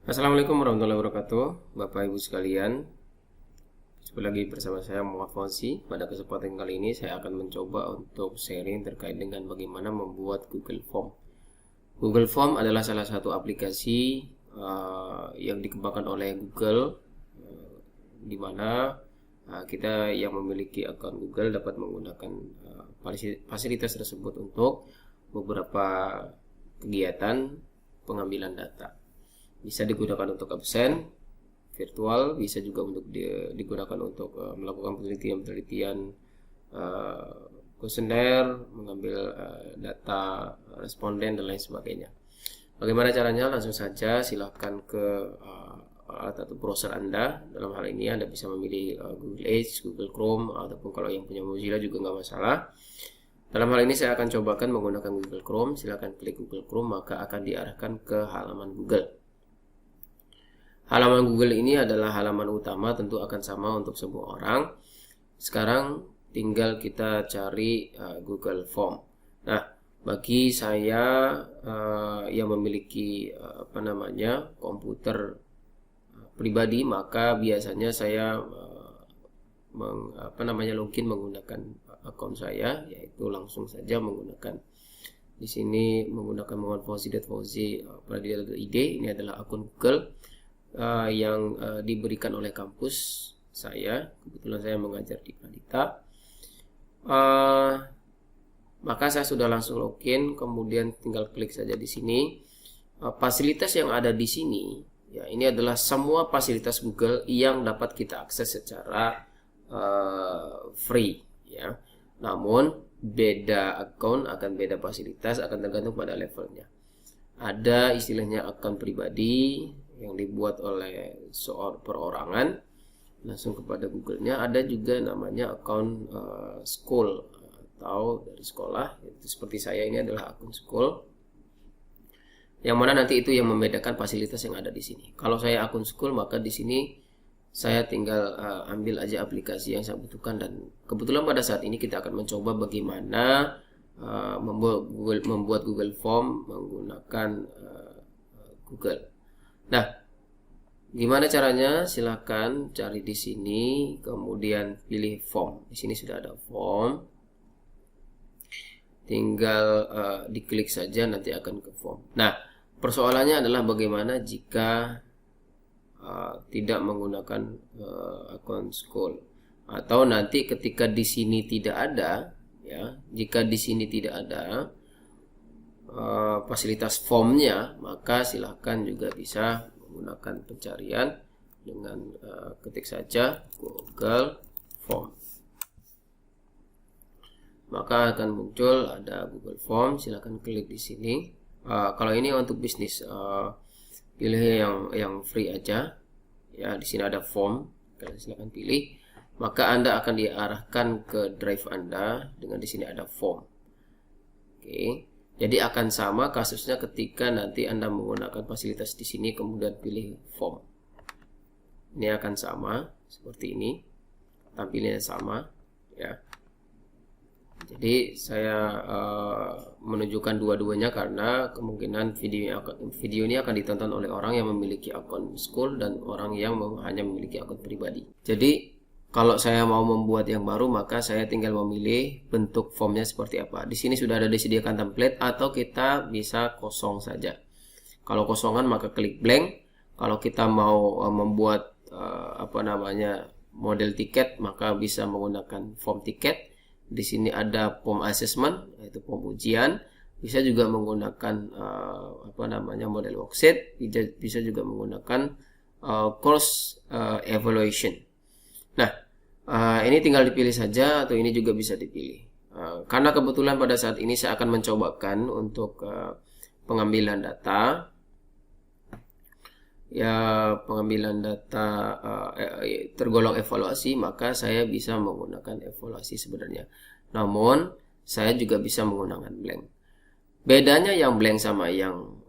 Assalamualaikum warahmatullahi wabarakatuh, Bapak Ibu sekalian. Jumpa lagi bersama saya Muhammad Fauzi. Pada kesempatan kali ini saya akan mencoba untuk sharing terkait dengan bagaimana membuat Google Form. Google Form adalah salah satu aplikasi yang dikembangkan oleh Google, di mana kita yang memiliki akun Google dapat menggunakan fasilitas tersebut untuk beberapa kegiatan pengambilan data. Bisa digunakan untuk absen virtual, bisa juga untuk digunakan untuk melakukan penelitian kuesioner, mengambil data responden dan lain sebagainya. Bagaimana caranya? Langsung saja silahkan ke alat atau browser Anda. Dalam hal ini Anda bisa memilih Google Edge, Google Chrome, ataupun kalau yang punya Mozilla juga nggak masalah. Dalam hal ini saya akan cobakan menggunakan Google Chrome. Silahkan klik Google Chrome, maka akan diarahkan ke halaman Google. Halaman Google ini adalah halaman utama, tentu akan sama untuk semua orang. Sekarang tinggal kita cari Google Form. Nah, bagi saya yang memiliki komputer pribadi, maka biasanya saya login menggunakan akun saya, yaitu langsung saja menggunakan di sini menggunakan muhammadfauzi.fauzi.pradita.id. Ini adalah akun Google yang diberikan oleh kampus saya. Kebetulan saya mengajar di Pradita. Maka saya sudah langsung login, kemudian tinggal klik saja di sini. Fasilitas yang ada di sini, ya, ini adalah semua fasilitas Google yang dapat kita akses secara free, ya. Namun beda akun akan beda fasilitas, akan tergantung pada levelnya. Ada istilahnya akun pribadi yang dibuat oleh perorangan langsung kepada Google-nya. Ada juga namanya akun school atau dari sekolah. Itu seperti saya, ini adalah akun school. Yang mana nanti itu yang membedakan fasilitas yang ada di sini. Kalau saya akun school, maka di sini saya tinggal ambil aja aplikasi yang saya butuhkan, dan kebetulan pada saat ini kita akan mencoba bagaimana membuat Google Form menggunakan Google. Nah, gimana caranya? Silahkan cari di sini, kemudian pilih form. Di sini sudah ada form. Tinggal diklik saja, nanti akan ke form. Nah, persoalannya adalah bagaimana jika tidak menggunakan akun school, atau nanti ketika di sini tidak ada, ya. Jika di sini tidak ada fasilitas formnya, maka silahkan juga bisa menggunakan pencarian dengan ketik saja Google Form, maka akan muncul ada Google Form. Silahkan klik di sini. Kalau ini untuk bisnis, pilih yang free aja, ya. Di sini ada form, kalian silahkan pilih, maka Anda akan diarahkan ke drive Anda dengan di sini ada form. Oke. Jadi akan sama kasusnya ketika nanti Anda menggunakan fasilitas di sini kemudian pilih form. Ini akan sama seperti ini. Tampilannya sama, ya. Jadi saya menunjukkan dua-duanya karena kemungkinan video ini akan ditonton oleh orang yang memiliki akun school dan orang yang hanya memiliki akun pribadi. Jadi kalau saya mau membuat yang baru, maka saya tinggal memilih bentuk formnya seperti apa. Di sini sudah ada disediakan template, atau kita bisa kosong saja. Kalau kosongan maka klik blank. Kalau kita mau membuat model tiket, maka bisa menggunakan form tiket. Di sini ada form assessment, yaitu form ujian. Bisa juga menggunakan model worksheet. Bisa juga menggunakan course evaluation. Nah, ini tinggal dipilih saja, atau ini juga bisa dipilih. Karena kebetulan pada saat ini saya akan mencobakan untuk pengambilan data, ya, pengambilan data tergolong evaluasi, maka saya bisa menggunakan evaluasi sebenarnya. Namun saya juga bisa menggunakan blank. Bedanya yang blank sama yang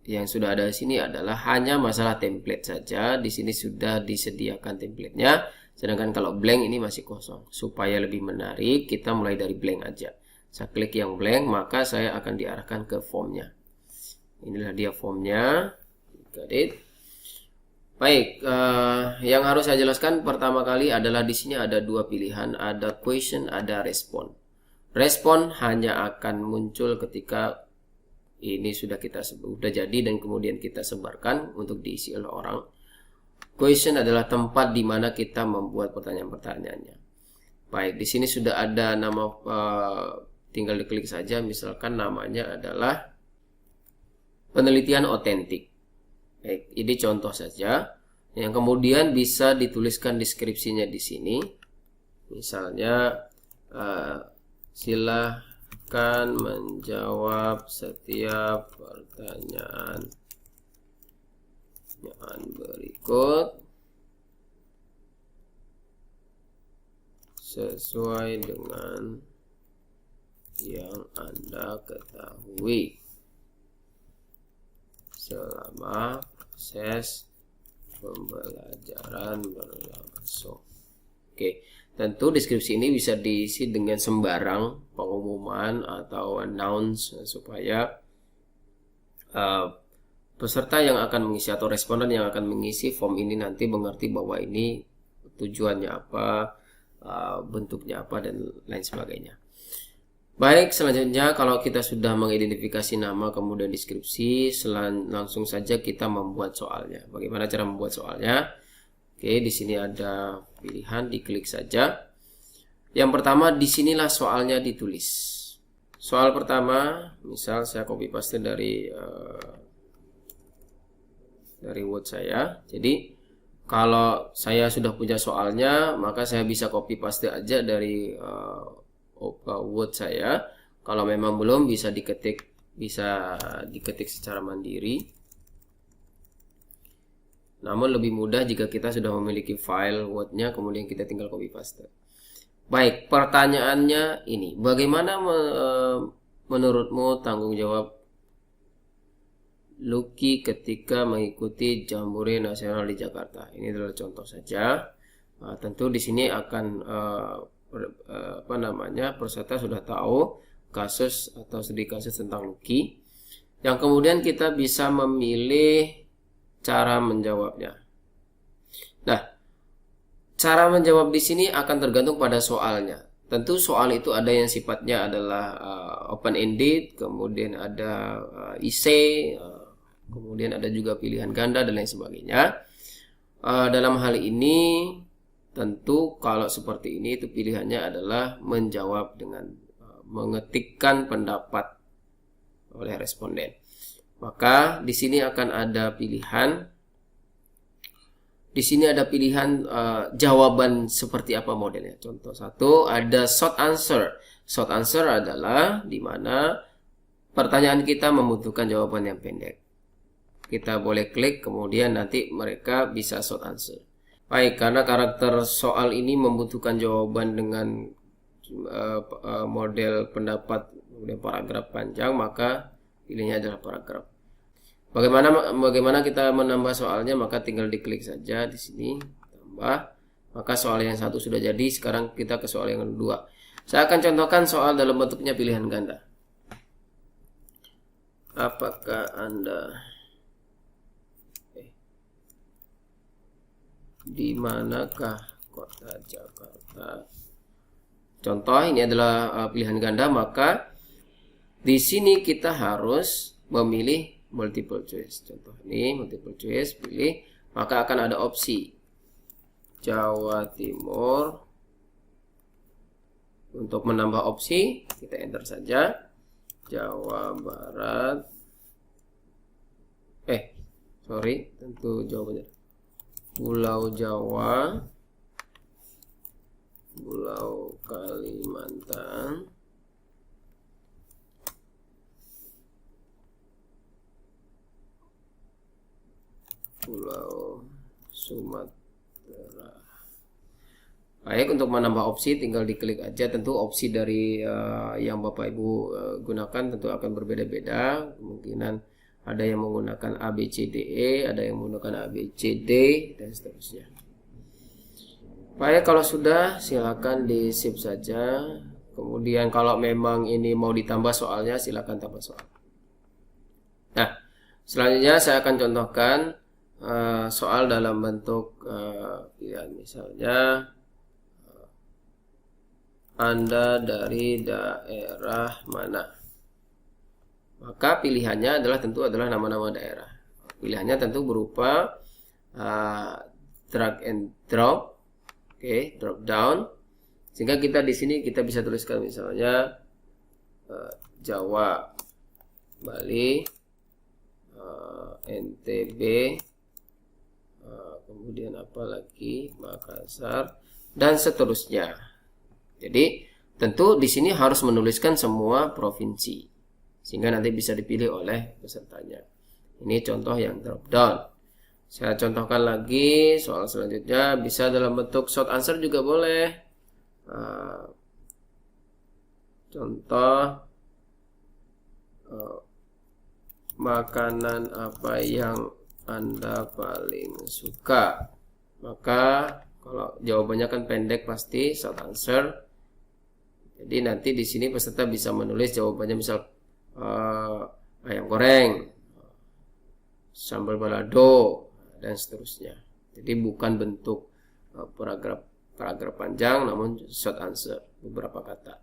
sudah ada di sini adalah hanya masalah template saja. Di sini sudah disediakan templatenya, sedangkan kalau blank ini masih kosong. Supaya lebih menarik, kita mulai dari blank aja. Saya klik yang blank, maka saya akan diarahkan ke formnya. Inilah dia formnya. got it. Baik, yang harus saya jelaskan pertama kali adalah di sini ada dua pilihan, ada question, ada respon. Respon hanya akan muncul ketika ini sudah jadi dan kemudian kita sebarkan untuk diisi oleh orang. Question adalah tempat di mana kita membuat pertanyaan-pertanyaannya. Baik, di sini sudah ada nama, tinggal diklik saja. Misalkan namanya adalah penelitian otentik. Baik, ini contoh saja yang kemudian bisa dituliskan deskripsinya di sini. Misalnya silahkan menjawab setiap pertanyaan berikut sesuai dengan yang Anda ketahui selama proses pembelajaran berlangsung. Oke, tentu deskripsi ini bisa diisi dengan sembarang pengumuman atau announce supaya peserta yang akan mengisi atau responden yang akan mengisi form ini nanti mengerti bahwa ini tujuannya apa, bentuknya apa, dan lain sebagainya. Baik, selanjutnya kalau kita sudah mengidentifikasi nama kemudian deskripsi, langsung saja kita membuat soalnya. Bagaimana cara membuat soalnya? Oke, di sini ada pilihan, diklik saja. Yang pertama, disinilah soalnya ditulis. Soal pertama, misal saya copy paste dari Word saya. Jadi kalau saya sudah punya soalnya, maka saya bisa copy paste aja dari Word saya. Kalau memang belum, bisa diketik secara mandiri. Namun lebih mudah jika kita sudah memiliki file Word-nya, kemudian kita tinggal copy paste. Baik, pertanyaannya ini, bagaimana menurutmu tanggung jawab Lucky ketika mengikuti Jambore Nasional di Jakarta? Ini adalah contoh saja. Tentu di sini akan peserta sudah tahu kasus atau studi kasus tentang Lucky, yang kemudian kita bisa memilih cara menjawabnya. Nah, cara menjawab di sini akan tergantung pada soalnya. Tentu soal itu ada yang sifatnya adalah open ended, kemudian ada essay, kemudian ada juga pilihan ganda dan lain sebagainya. Dalam hal ini tentu kalau seperti ini itu pilihannya adalah menjawab dengan mengetikkan pendapat oleh responden. Maka di sini akan ada pilihan. Di sini ada pilihan jawaban seperti apa modelnya. Contoh satu, ada short answer. Short answer adalah di mana pertanyaan kita membutuhkan jawaban yang pendek. Kita boleh klik, kemudian nanti mereka bisa short answer. Baik, karena karakter soal ini membutuhkan jawaban dengan model pendapat kemudian paragraf panjang, maka pilihnya adalah paragraf. Bagaimana kita menambah soalnya? Maka tinggal diklik saja di sini, tambah. Maka soal yang satu sudah jadi. Sekarang kita ke soal yang kedua. Saya akan contohkan soal dalam bentuknya pilihan ganda. Apakah Anda di manakah kota Jakarta? Contoh ini adalah pilihan ganda, maka di sini kita harus memilih multiple choice. Contoh ini multiple choice, pilih, maka akan ada opsi Jawa Timur. Untuk menambah opsi kita enter saja Jawa Barat. Tentu jawabannya Pulau Jawa, Pulau Kalimantan, Pulau Sumatera. Baik, untuk menambah opsi tinggal diklik aja. Tentu opsi dari yang Bapak Ibu gunakan tentu akan berbeda-beda. Kemungkinan ada yang menggunakan A, B, C, D, E, ada yang menggunakan A, B, C, D, dan seterusnya. Baik, kalau sudah silakan di save saja. Kemudian kalau memang ini mau ditambah soalnya, silakan tambah soal. Nah, Selanjutnya saya akan contohkan soal dalam bentuk pilihan. Misalnya Anda dari daerah mana? Maka pilihannya tentu adalah nama-nama daerah. Pilihannya tentu berupa drag and drop, drop down. Sehingga kita di sini kita bisa tuliskan misalnya Jawa, Bali, NTB, kemudian apa lagi, Makassar, dan seterusnya. Jadi tentu di sini harus menuliskan semua provinsi sehingga nanti bisa dipilih oleh pesertanya. Ini contoh yang drop down. Saya contohkan lagi soal selanjutnya, bisa dalam bentuk short answer juga boleh. Contoh makanan apa yang Anda paling suka? Maka kalau jawabannya kan pendek pasti short answer. Jadi nanti di sini peserta bisa menulis jawabannya, misal ayam goreng, sambal balado, dan seterusnya. Jadi bukan bentuk paragraf panjang, namun short answer, beberapa kata.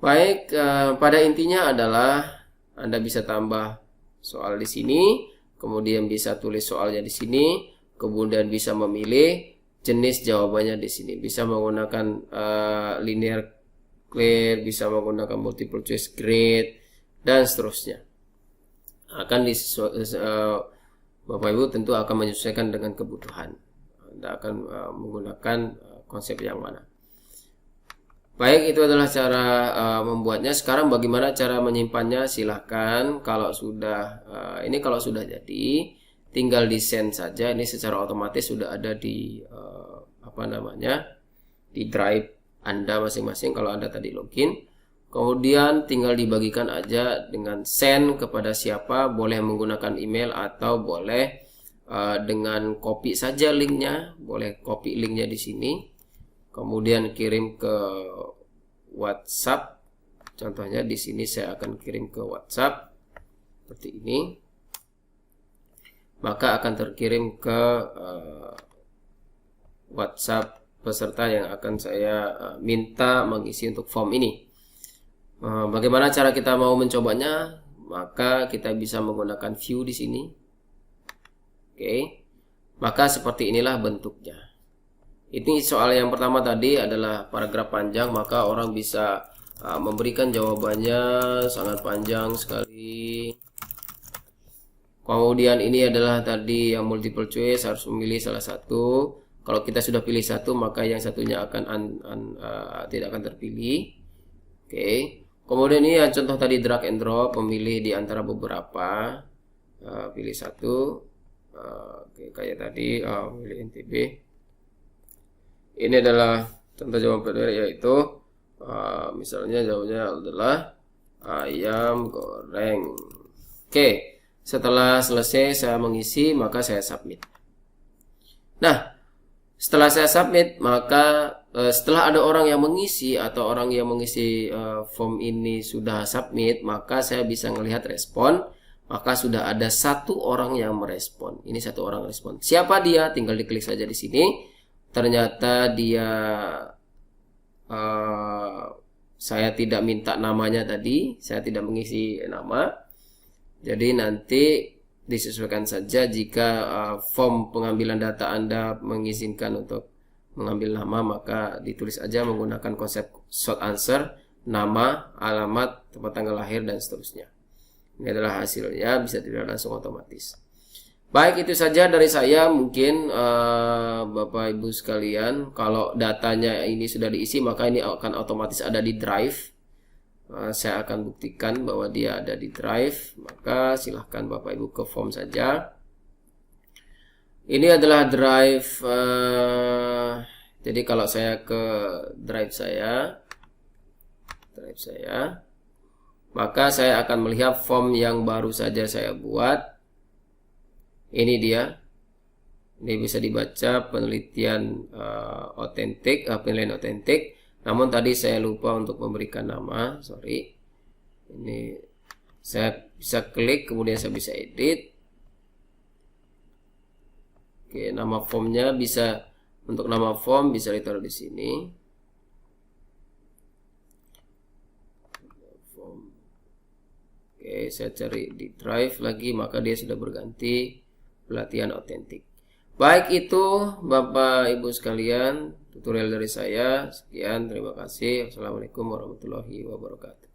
Baik, pada intinya adalah Anda bisa tambah soal di sini, kemudian bisa tulis soalnya di sini, kemudian bisa memilih jenis jawabannya di sini. Bisa menggunakan linear clear, bisa menggunakan multiple choice grade, dan seterusnya. Bapak Ibu tentu akan menyesuaikan dengan kebutuhan. Anda akan menggunakan konsep yang mana. Baik, itu adalah cara membuatnya. Sekarang bagaimana cara menyimpannya? Silahkan. Kalau sudah jadi, tinggal di send saja. Ini secara otomatis sudah ada di di drive Anda masing-masing kalau Anda tadi login. Kemudian tinggal dibagikan aja dengan send kepada siapa, boleh menggunakan email atau boleh dengan copy saja linknya, boleh copy linknya di sini. Kemudian kirim ke WhatsApp. Contohnya di sini saya akan kirim ke WhatsApp seperti ini. Maka akan terkirim ke WhatsApp peserta yang akan saya minta mengisi untuk form ini. Bagaimana cara kita mau mencobanya? Maka kita bisa menggunakan view di sini. Maka seperti inilah bentuknya. Ini soal yang pertama tadi adalah paragraf panjang, maka orang bisa memberikan jawabannya sangat panjang sekali. Kemudian ini adalah tadi yang multiple choice, harus memilih salah satu. Kalau kita sudah pilih satu, maka yang satunya tidak akan terpilih. Kemudian ini yang contoh tadi drag and drop, memilih di antara beberapa, pilih satu. Kayak tadi pilih NTB. Ini adalah contoh jawaban yaitu misalnya jawabannya adalah ayam goreng. Setelah selesai saya mengisi, maka saya submit. Nah, setelah saya submit, maka setelah ada orang yang mengisi atau orang yang mengisi form ini sudah submit, maka saya bisa melihat respon. Maka sudah ada satu orang yang merespon. Ini satu orang respon. Siapa dia? Tinggal diklik saja di sini. Ternyata dia saya tidak minta namanya tadi, saya tidak mengisi nama. Jadi nanti disesuaikan saja jika form pengambilan data Anda mengizinkan untuk mengambil nama, maka ditulis aja menggunakan konsep short answer, nama, alamat, tempat tanggal lahir, dan seterusnya. Ini adalah hasilnya, bisa dilihat langsung otomatis. Baik, itu saja dari saya. Mungkin Bapak Ibu sekalian, kalau datanya ini sudah diisi, maka ini akan otomatis ada di drive. Saya akan buktikan bahwa dia ada di drive. Maka silahkan Bapak Ibu ke form saja. Ini adalah drive. Jadi kalau saya ke drive saya, maka saya akan melihat form yang baru saja saya buat. Ini dia. Ini bisa dibaca penelitian penilaian otentik. Namun tadi saya lupa untuk memberikan nama. Sorry. Ini saya bisa klik, kemudian saya bisa edit. Oke, nama formnya bisa, untuk nama form bisa ditaruh di sini. Oke, saya cari di Drive lagi, maka dia sudah berganti pelatihan otentik. Baik, itu Bapak Ibu sekalian tutorial dari saya. Sekian, terima kasih. Assalamualaikum warahmatullahi wabarakatuh.